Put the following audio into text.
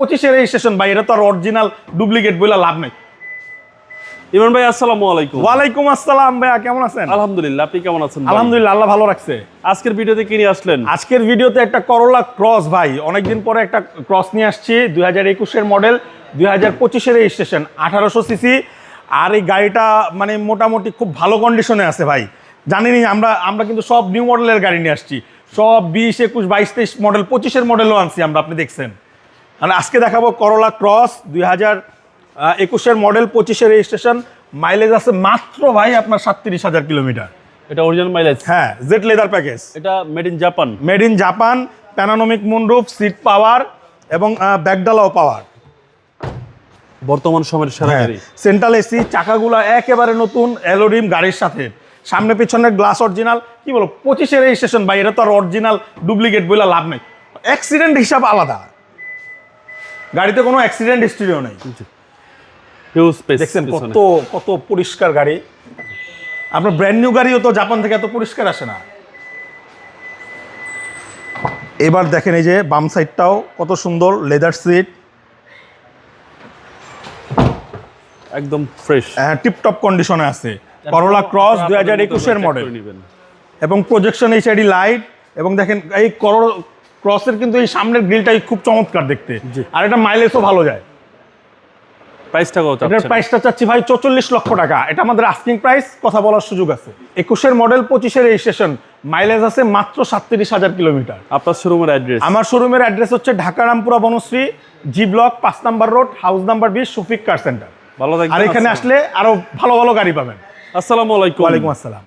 25 registration ভাই, এটা তো আর অরিজিনাল ডুপ্লিকেট বলে লাভ নাই। ইমরান ভাই আসসালামু আলাইকুম। ওয়ালাইকুম আসসালাম ভাইয়া, কেমন আছেন? আলহামদুলিল্লাহ, আপনি কেমন আছেন? আলহামদুলিল্লাহ, আল্লাহ ভালো রাখছে। আজকের ভিডিওতে কি নিয়ে আসলেন? আজকের ভিডিওতে একটা করোলা ক্রস ভাই, অনেকদিন পরে একটা ক্রস নিয়ে আসছি। 2021 মডেল, 2025 রেজিস্ট্রেশন, 1800 সিসি। আর এই গাড়িটা মানে মোটামুটি খুব ভালো কন্ডিশনে আছে ভাই। জানেনই আমরা কিন্তু সব নিউ মডেলের গাড়ি নিয়ে আসছি, সব 20, 21, 22, 23 মডেল, 25 মডেলও আনছি আমরা, আপনি দেখছেন। মানে আজকে দেখাবো Corolla Cross 2021 model, 25 registration, mileage আছে মাত্র ভাই আপনার 37,000 কিলোমিটার। এটা অরিজিনাল মাইলেজ? হ্যাঁ, জেড লেদার প্যাকেজ। এটা made in Japan. Made in Japan, panoramic moonroof, seat power এবং ব্যাকডালাও পাওয়ার। বর্তমান সময়ের সেরা গাড়ি। সেন্ট্রাল এসি, চাকাগুলো একেবারে নতুন, অ্যালোরিম গাড়ির সাথে, সামনে পিছনের গ্লাস অরিজিনাল। কি বলো, 25 রেজিস্ট্রেশন ভাই, এটা তো আর অরিজিনাল ডুপ্লিকেট বলে লাভ নেই। অ্যাক্সিডেন্ট হিসাব আলাদা, গাড়িতে কোনো অ্যাক্সিডেন্ট হিস্ট্রিও নেই। Huge space. দেখছেন কত পরিষ্কার গাড়ি। আপনার ব্র্যান্ড নিউ গাড়িও তো জাপান থেকে এত পরিষ্কার আসে না। এবার দেখেন এই যে বাম সাইডটাও কত সুন্দর, লেদার সিট, একদম ফ্রেশ, টিপটপ কন্ডিশনে আছে। করোলা ক্রস 2021 মডেল এবং প্রজেকশন এইচআইডি লাইট। এবং দেখেন এই ক্রসের কিন্তু এই সামনের গ্রিলটাই খুব চমৎকার দেখতে, আর এটা মাইলেজও ভালো যায়। প্রাইসটা কত? এটার প্রাইসটা চাচ্ছি ভাই 44 লক্ষ টাকা। এটা আমাদের আস্কিং প্রাইস, কথা বলার সুযোগ আছে। 21 মডেল, 25 রেজিস্ট্রেশন, মাইলেজ আছে মাত্র 37,000 কিলোমিটার। আপনার শোরুমের অ্যাড্রেস? আমার শোরুমের অ্যাড্রেস হচ্ছে Dhaka Rampura Banasree, G block, 5 number road, house number 20, Shafiq car centre. ভালো থাকবেন। আর এখানে আসলে আরো ভালো ভালো গাড়ি পাবেন। আসসালামু আলাইকুম। ওয়ালাইকুম আসসালাম।